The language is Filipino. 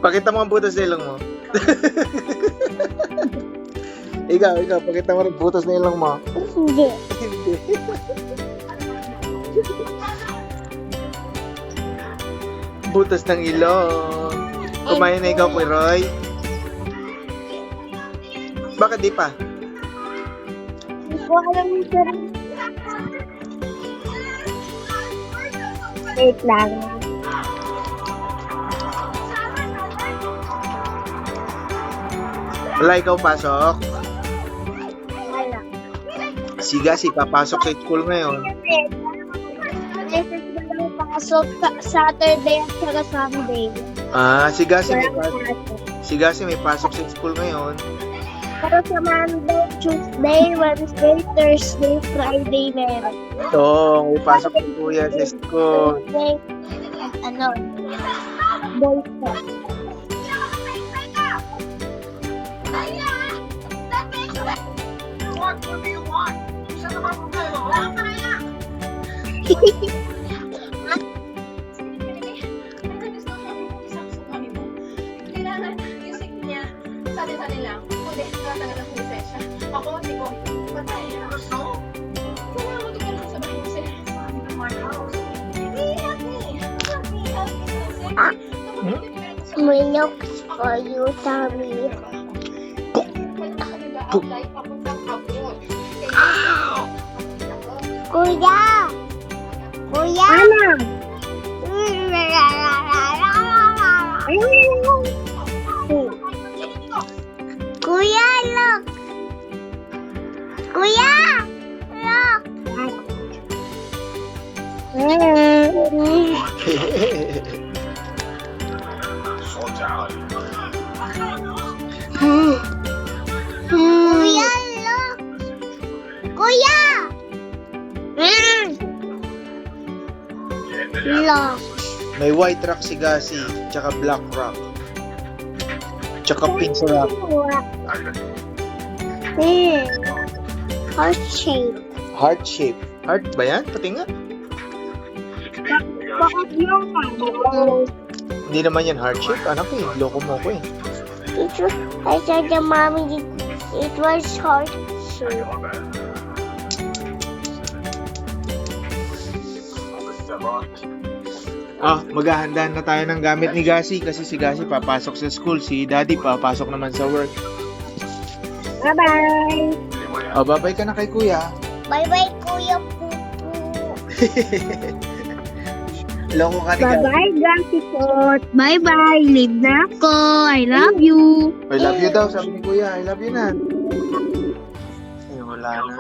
Pakita mo ang butas na ilong mo. ikaw, pakita mo rin butas na ilong mo. Hindi. Hindi. Butas ng ilong. Kumain na ikaw, Kuya Roy. Bakit di pa? Hindi ko alam yung sarap. Wait lang. Wala ikaw pasok? Wala. Si papasok sa school ngayon. Beses ko lang pasok Saturday at saka Sunday. Si Gasi Walang pasok. may pasok sa school ngayon. Pero sa Monday, Tuesday, Wednesday, Thursday, Friday meron. Ito, may pasok si Kuya sa school. Thursday, boys ko. Milk for you, Tommy. Kuya! Kuya! Ano? Kuya, look! Kuya! Look! Kuya, look! Kuya! Look! May white rock si Gasi, tsaka black rock. Tsaka pink rock. Heart shape. Heart shape. Heart ba yan? Pati nga. Bakit yung Hindi naman yan heart shape. Anak ko eh. Loko mo ko eh. I said to mommy it was heart shape. Maghahanda na tayo ng gamit ni Gasi kasi si Gasi papasok sa school. Si Daddy papasok naman sa work. Bye-bye! Bye-bye ka na kay Kuya. Bye-bye, Kuya Pupu! Loko ka ni Gasi. Bye-bye, Gasikot! Bye-bye! Leave na ako! I love you! I love you daw, sabi ni Kuya. I love you na. Ay, wala na.